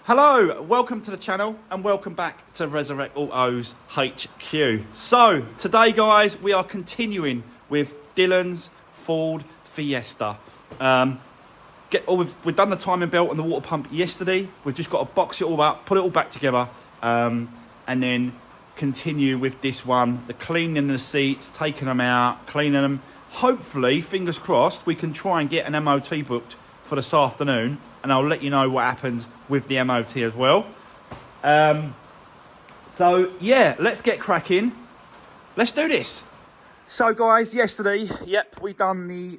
Hello, welcome to the channel and welcome back to Resurwreck Autos HQ. So today guys, we are continuing with Dylan's Ford Fiesta. We've done the timing belt and the water pump yesterday. We've just got to box it all up, put it all back together, and then continue with this one. The cleaning the seats, taking them out, cleaning them. Hopefully, fingers crossed, we can try and get an MOT booked for this afternoon, and I'll let you know what happens with the MOT as well. So yeah, let's get cracking. Let's do this. So guys, yesterday, we done the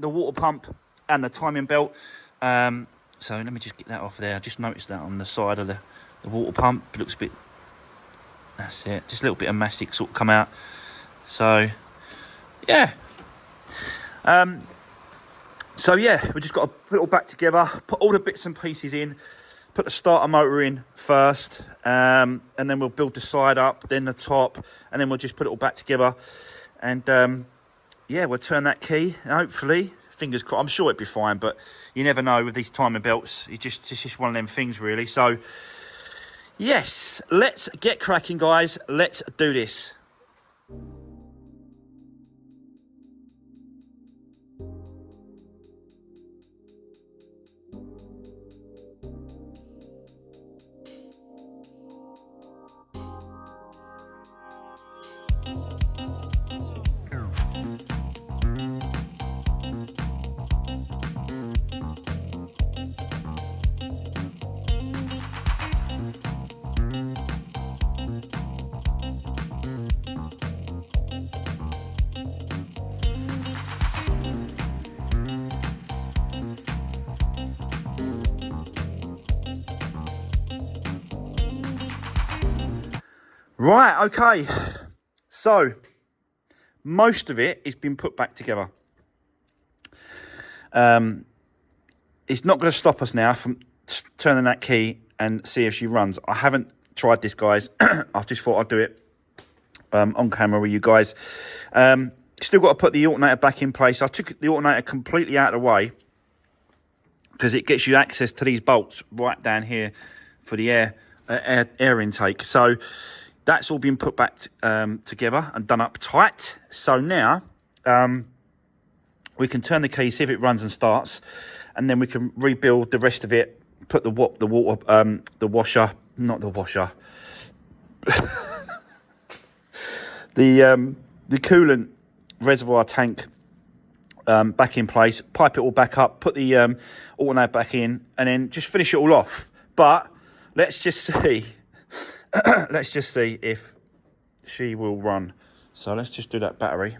water pump and the timing belt. So let me just get that off there. I just noticed that on the side of the water pump. It looks a bit, that's it, just a little bit of mastic sort of come out. So yeah. So yeah, we just got to put it all back together, put all the bits and pieces in, put the starter motor in first, and then we'll build the side up, then the top, and then we'll just put it all back together. And yeah, we'll turn that key, and hopefully, fingers crossed, I'm sure it'll be fine, but you never know with these timing belts. It's just one of them things, really. So yes, let's get cracking, guys. Let's do this. Right, okay, so most of it has been put back together. It's not going to stop us now from turning that key and see if she runs. I haven't tried this, guys. I just thought I'd do it on camera with you guys. Still got to put the alternator back in place. I took the alternator completely out of the way because it gets you access to these bolts right down here for the air intake. So that's all been put back together and done up tight. So now we can turn the key, see if it runs and starts, and then we can rebuild the rest of it. Put the washer, not the washer, the coolant reservoir tank back in place. Pipe it all back up. Put the alternator back in, and then just finish it all off. But let's just see. Let's just see if she will run. So let's just do that battery.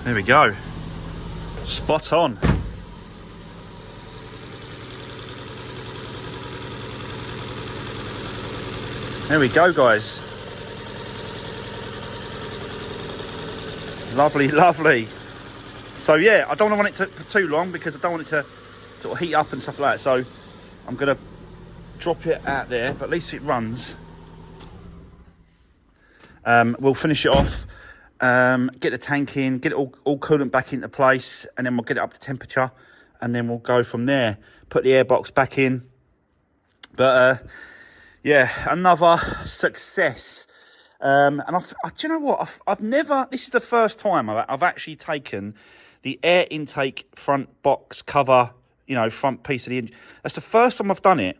There we go. Spot on. There we go, guys. Lovely, lovely. So yeah, I don't want it for too long because I don't want it to sort of heat up and stuff like that. So I'm gonna drop it out there, but at least it runs. We'll finish it off, get the tank in, get it all coolant back into place, and then we'll get it up to temperature, and then we'll go from there. Put the air box back in. But yeah, another success. And do you know what? I've never, this is the first time I've actually taken the air intake front box cover, you know, front piece of the engine. That's the first time I've done it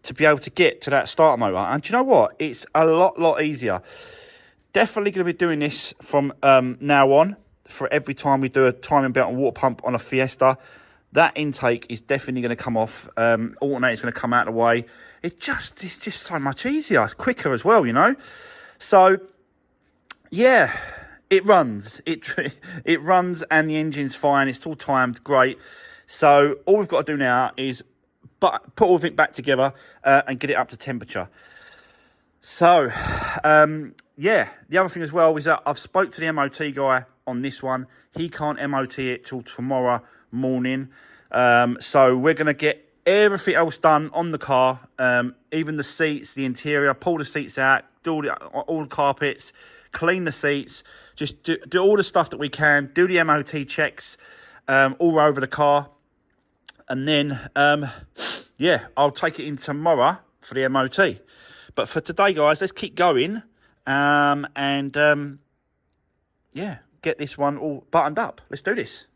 to be able to get to that starter motor. And do you know what? It's a lot easier. Definitely going to be doing this from now on for every time we do a timing belt and water pump on a Fiesta. That intake is definitely going to come off. Alternator is going to come out of the way. It's just so much easier. It's quicker as well, you know. So yeah, it runs. It runs, and the engine's fine. It's all timed, great. So all we've got to do now is put all of it back together and get it up to temperature. So yeah, the other thing as well is that I've spoke to the MOT guy on this one. He can't MOT it till tomorrow morning. So we're going to get Everything else done on the car, even the seats, the interior, pull the seats out, do all the carpets, clean the seats, just do all the stuff that we can, do the MOT checks all over the car. And then, yeah, I'll take it in tomorrow for the MOT. But for today, guys, let's keep going and, yeah, get this one all buttoned up. Let's do this.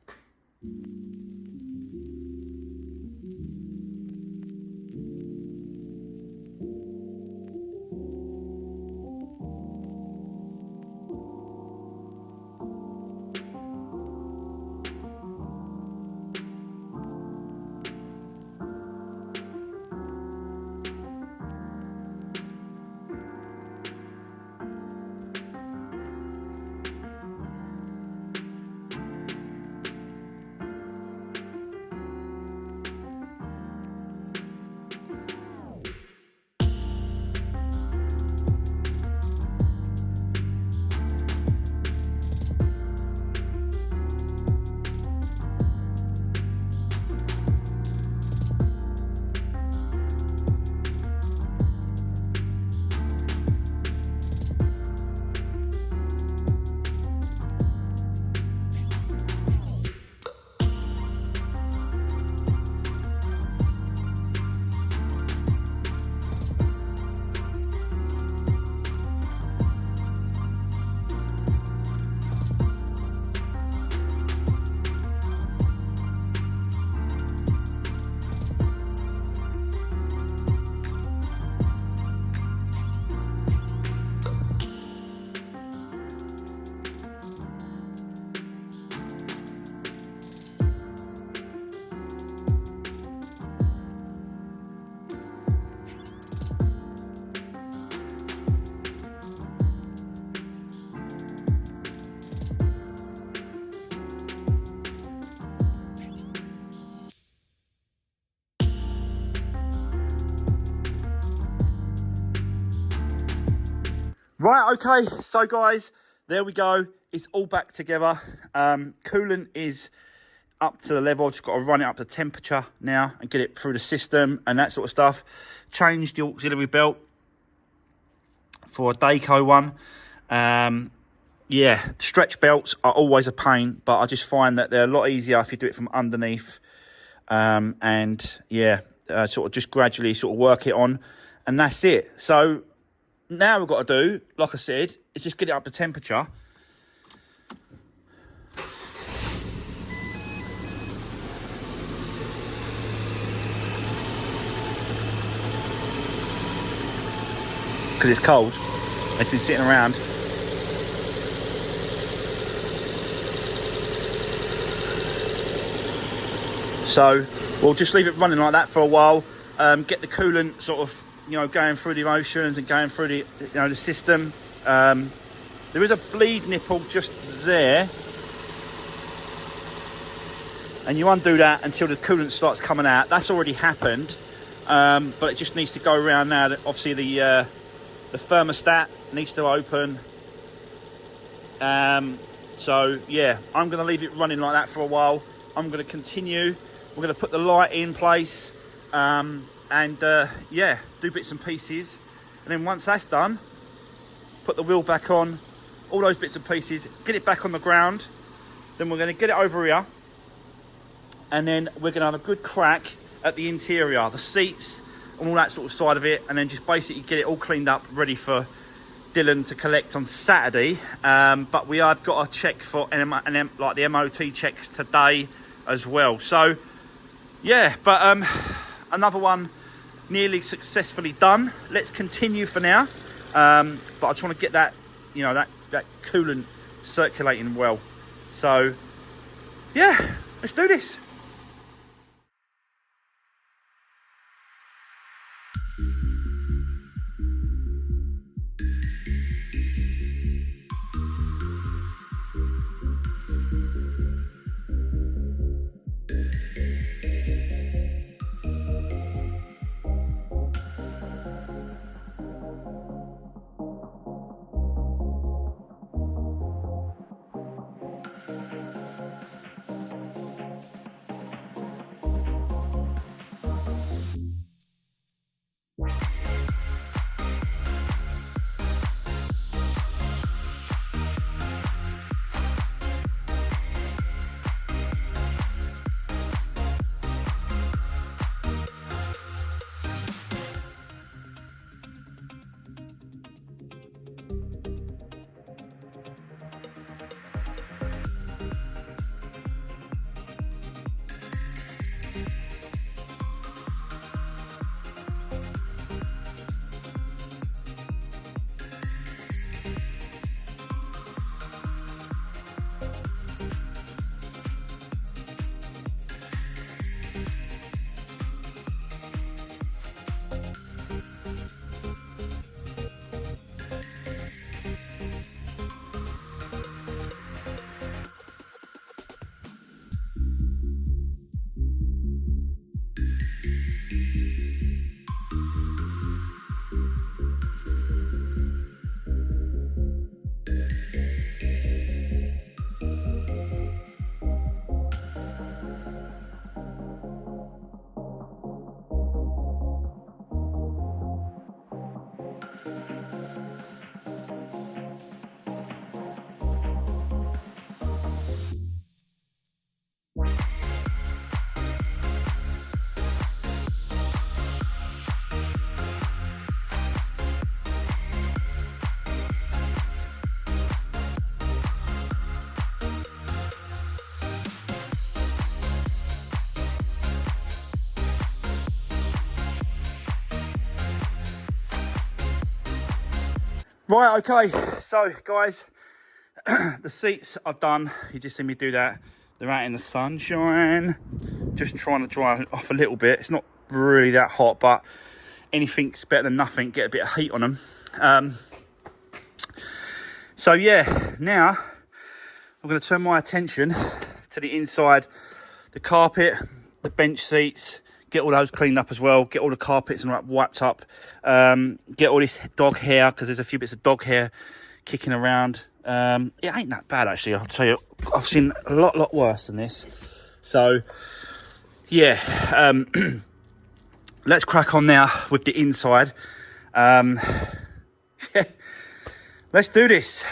Right, okay, so guys, there we go. It's all back together. Coolant is up to the level. I've just got to run it up to temperature now and get it through the system and that sort of stuff. Change the auxiliary belt for a Daco one. Yeah, stretch belts are always a pain, but I just find that they're a lot easier if you do it from underneath. And yeah, sort of just gradually sort of work it on, and that's it. So now we've got to do, like I said, is just get it up to temperature. Because it's cold. It's been sitting around. So we'll just leave it running like that for a while. Get the coolant sort of, you know, going through the motions and going through the, you know, the system. There is a bleed nipple just there, and you undo that until the coolant starts coming out. That's already happened, but it just needs to go around now. Obviously the thermostat needs to open. So yeah, I'm going to leave it running like that for a while. I'm going to continue. We're going to put the light in place, and yeah, do bits and pieces. And then once that's done, put the wheel back on, all those bits and pieces, get it back on the ground. Then we're going to get it over here, and then we're going to have a good crack at the interior, the seats, and all that sort of side of it, and then just basically get it all cleaned up, ready for Dylan to collect on Saturday. But we have got to check for like the MOT checks today as well. So yeah, but another one nearly successfully done. Let's continue for now. But I just want to get that, you know, that coolant circulating well. So yeah, let's do this. Right, okay, so guys, the seats are done. You just see me do that. They're out in the sunshine. Just trying to dry it off a little bit. It's not really that hot, but anything's better than nothing. Get a bit of heat on them. So yeah, now I'm going to turn my attention to the inside, the carpet, the bench seats, get all those cleaned up as well, get all the carpets and wiped up, get all this dog hair, because there's a few bits of dog hair kicking around. It ain't that bad, actually. I'll tell you, I've seen a lot worse than this. So yeah, let's crack on now with the inside. Yeah, let's do this.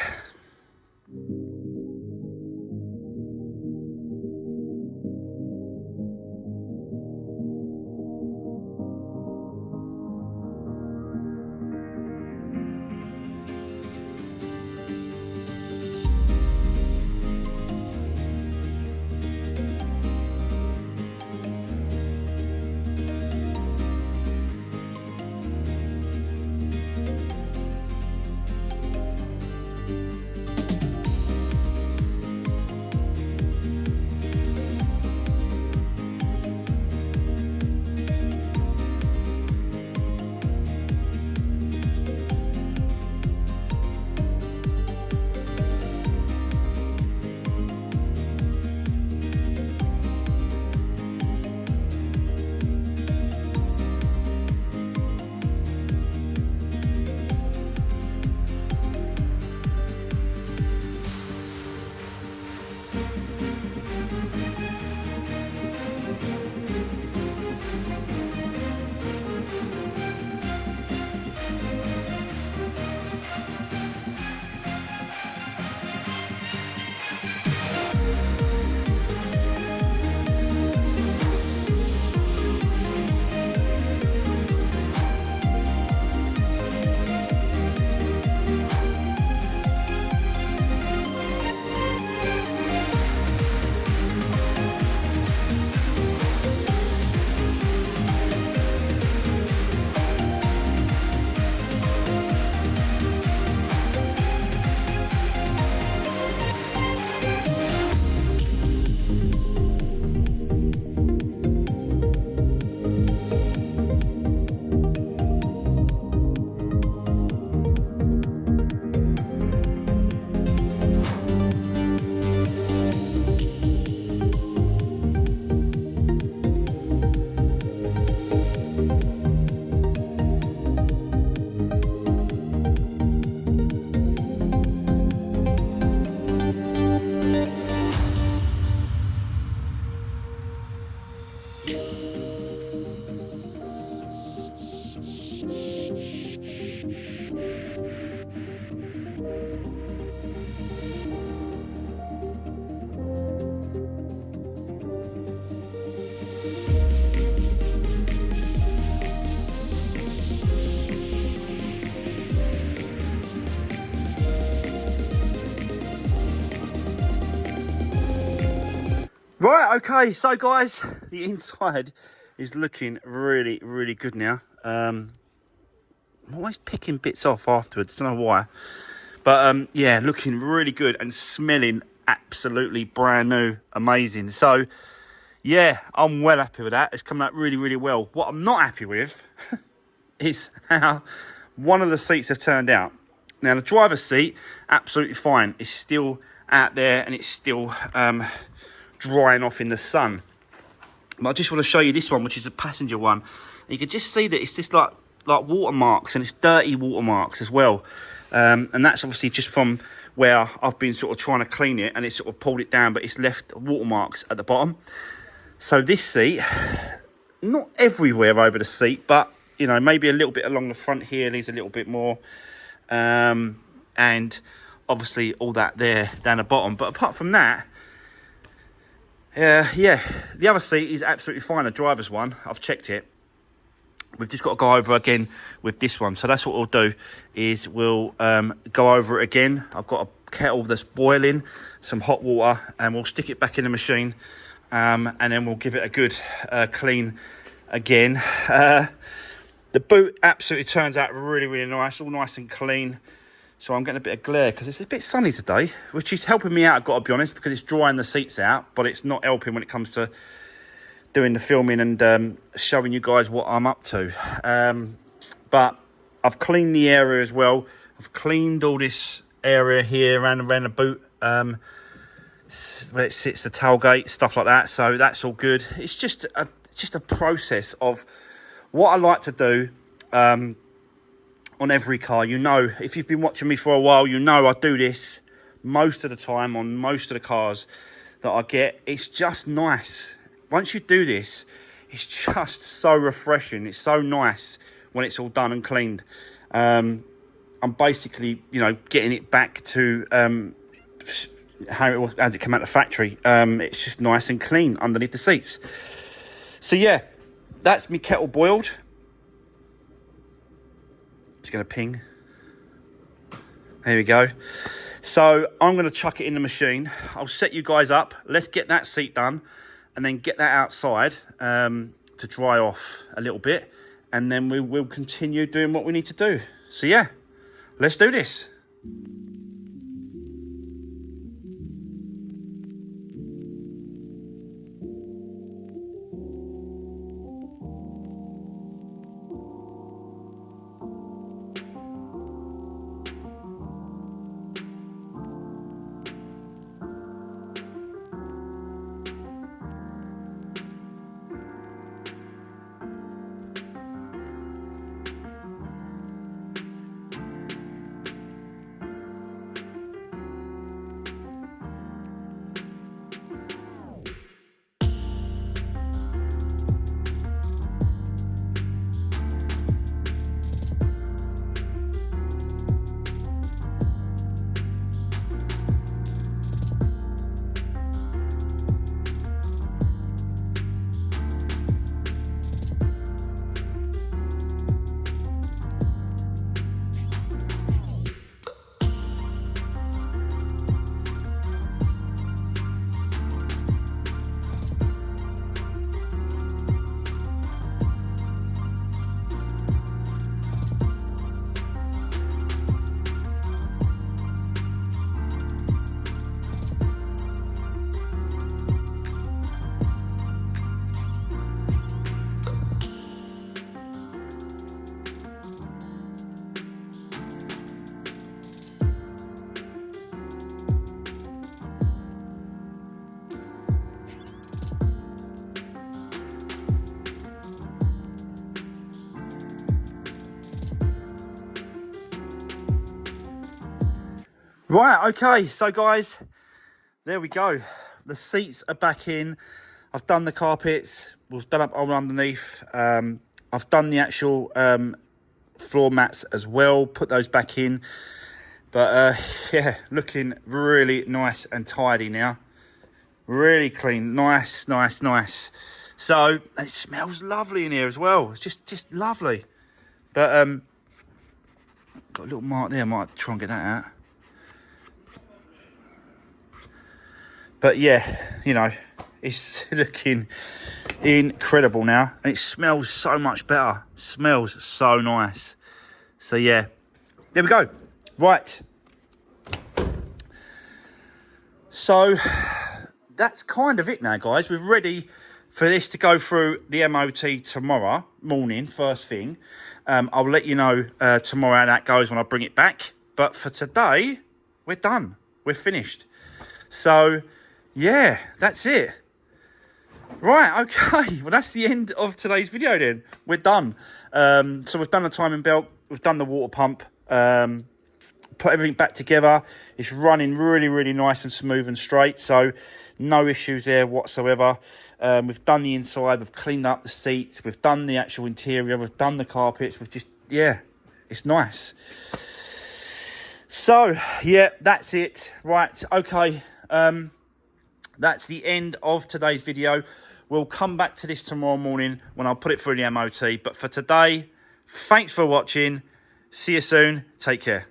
Right, okay, so guys, the inside is looking really good now. I'm always picking bits off afterwards, don't know why. But yeah, looking really good and smelling absolutely brand new, amazing. So yeah, I'm well happy with that. It's coming out really well. What I'm not happy with is how one of the seats have turned out. Now the driver's seat, absolutely fine. It's still out there and it's still drying off in the sun. But I just want to show you this one, which is a passenger one. And you can just see that it's just like watermarks, and it's dirty watermarks as well. And that's obviously just from where I've been sort of trying to clean it, and it's sort of pulled it down, but it's left watermarks at the bottom. So this seat, not everywhere over the seat, but you know, maybe a little bit along the front here needs a little bit more. And obviously all that there down the bottom. But apart from that, yeah, the other seat is absolutely fine, the driver's one. I've checked it. We've just got to go over again with this one. So that's what we'll do, is we'll go over it again. I've got a kettle that's boiling, some hot water, and we'll stick it back in the machine. And then we'll give it a good clean again. The boot absolutely turns out really nice, all nice and clean. So I'm getting a bit of glare because it's a bit sunny today, which is helping me out, I've got to be honest, because it's drying the seats out, but it's not helping when it comes to doing the filming and showing you guys what I'm up to. But I've cleaned the area as well. I've cleaned all this area here around the boot, where it sits, the tailgate, stuff like that. So that's all good. It's just a process of what I like to do on every car. You know, if you've been watching me for a while, you know I do this most of the time on most of the cars that I get. It's just nice. Once you do this, it's just so refreshing. It's so nice when it's all done and cleaned. I'm basically, you know, getting it back to how it was as it came out of the factory. It's just nice and clean underneath the seats. So yeah, that's me kettle boiled. It's going to ping. There we go. So I'm going to chuck it in the machine. I'll set you guys up. Let's get that seat done and then get that outside to dry off a little bit. And then we will continue doing what we need to do. So yeah, let's do this. Right, okay, so guys, there we go. The seats are back in. I've done the carpets. We've done up all underneath. I've done the actual floor mats as well. Put those back in. But yeah, looking really nice and tidy now. Really clean. Nice, nice, nice. So it smells lovely in here as well. It's just lovely. But got a little mark there. I might try and get that out. But yeah, you know, it's looking incredible now. And it smells so much better. Smells so nice. So yeah, there we go. Right. So that's kind of it now, guys. We're ready for this to go through the MOT tomorrow morning, first thing. I'll let you know tomorrow how that goes when I bring it back. But for today, we're done. We're finished. So yeah, that's it. Right, okay. Well, that's the end of today's video then. We're done. So we've done the timing belt. We've done the water pump. Put everything back together. It's running really, really nice and smooth and straight. So no issues there whatsoever. We've done the inside. We've cleaned up the seats. We've done the actual interior. We've done the carpets. We've just, yeah, it's nice. So, yeah, that's it. Right, okay. That's the end of today's video. We'll come back to this tomorrow morning when I'll put it through the MOT. But for today, thanks for watching. See you soon. Take care.